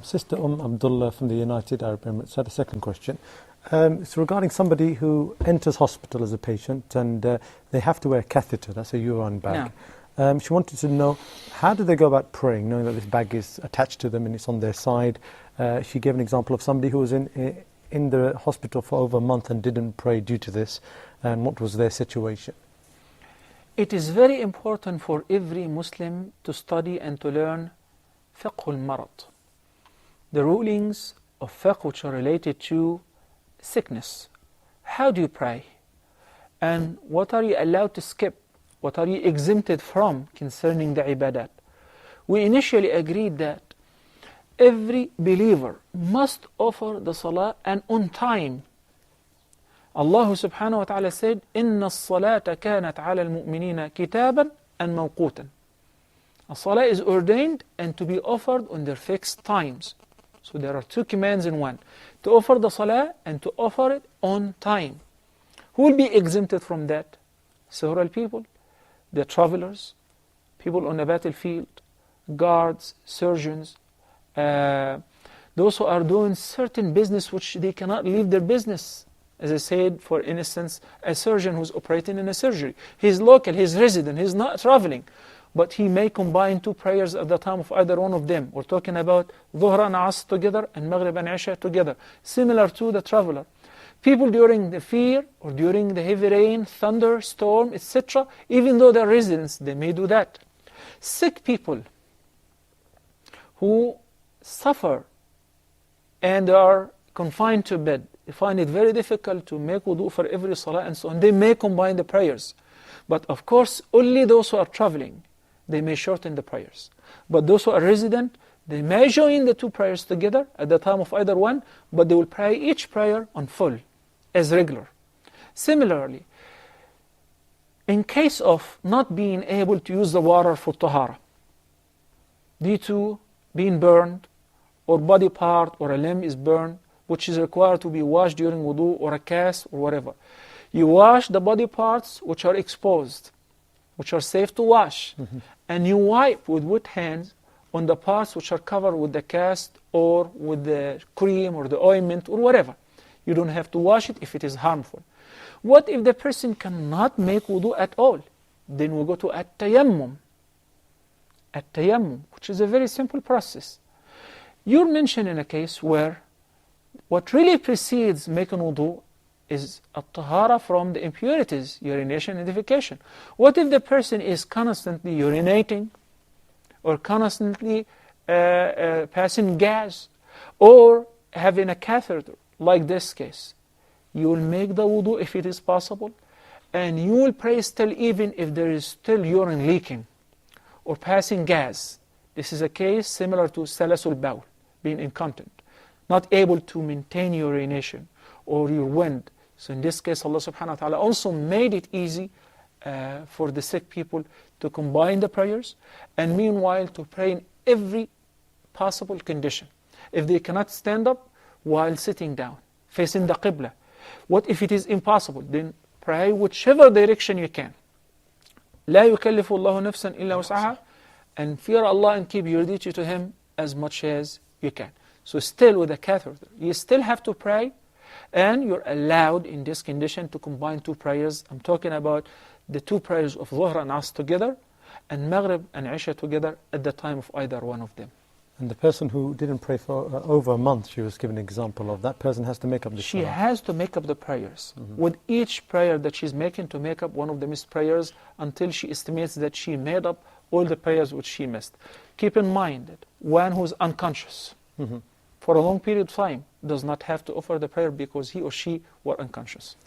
Sister Abdullah from the United Arab Emirates had a second question. It's regarding somebody who enters hospital as a patient and they have to wear a catheter, that's a urine bag. No. She wanted to know, how do they go about praying, knowing that this bag is attached to them and it's on their side? She gave an example of somebody who was in the hospital for over a month and didn't pray due to this, and what was their situation? It is very important for every Muslim to study and to learn fiqh al-marad, the rulings of fiqh which are related to sickness. How do you pray? And what are you allowed to skip? What are you exempted from concerning the ibadat? We initially agreed that every believer must offer the salah and on time. Allah subhanahu wa ta'ala said, إِنَّ الصَّلَاةَ كَانَتْ عَلَى الْمُؤْمِنِينَ كِتَابًا and مَوْقُوتًا. A salah is ordained and to be offered on their fixed times. So there are two commands in one. To offer the salah and to offer it on time. Who will be exempted from that? Several people. The travelers, people on the battlefield, guards, surgeons, those who are doing certain business which they cannot leave their business. As I said, for instance, a surgeon who's operating in a surgery. He's local, he's resident, he's not traveling. But he may combine two prayers at the time of either one of them. We're talking about Dhuhr and Asr together and Maghrib and Isha together. Similar to the traveler. People during the fear or during the heavy rain, thunder, storm, etc., even though they're residents, they may do that. Sick people who suffer and are confined to bed, they find it very difficult to make wudu for every salah and so on. They may combine the prayers. But of course, only those who are traveling, they may shorten the prayers. But those who are resident, they may join the two prayers together at the time of either one, but they will pray each prayer on full, as regular. Similarly, in case of not being able to use the water for tahara, due to being burned, or body part or a limb is burned, which is required to be washed during wudu or a cast or whatever. You wash the body parts which are exposed, which are safe to wash, and you wipe with wet hands on the parts which are covered with the cast or with the cream or the ointment or whatever. You don't have to wash it if it is harmful. What if the person cannot make wudu at all? Then we go to at-tayammum. At-tayammum, which is a very simple process. You're mentioned in a case where what really precedes making wudu is at-tahara from the impurities, urination and defecation. What if the person is constantly urinating or constantly passing gas or having a catheter, like this case? You will make the wudu if it is possible, and you will pray still even if there is still urine leaking or passing gas. This is a case similar to salasul bawl, being incontinent, not able to maintain urination or your wind. So in this case, Allah subhanahu wa ta'ala also made it easy for the sick people to combine the prayers, and meanwhile to pray in every possible condition. If they cannot stand up, while sitting down, facing the Qibla. What if it is impossible? Then pray whichever direction you can. لا يكلف الله نفسا إلا وسعها, and fear Allah and keep your duty to Him as much as you can. So still with a catheter, you still have to pray, and you're allowed in this condition to combine two prayers. I'm talking about the two prayers of Dhuhr and Asr together, and Maghrib and Isha together at the time of either one of them. And the person who didn't pray for over a month, she was given an example of, that person has to make up the She salah. has to make up the prayers. With each prayer that she's making, to make up one of the missed prayers until she estimates that she made up all the prayers which she missed. Keep in mind that one who is unconscious for a long period of time does not have to offer the prayer because he or she were unconscious.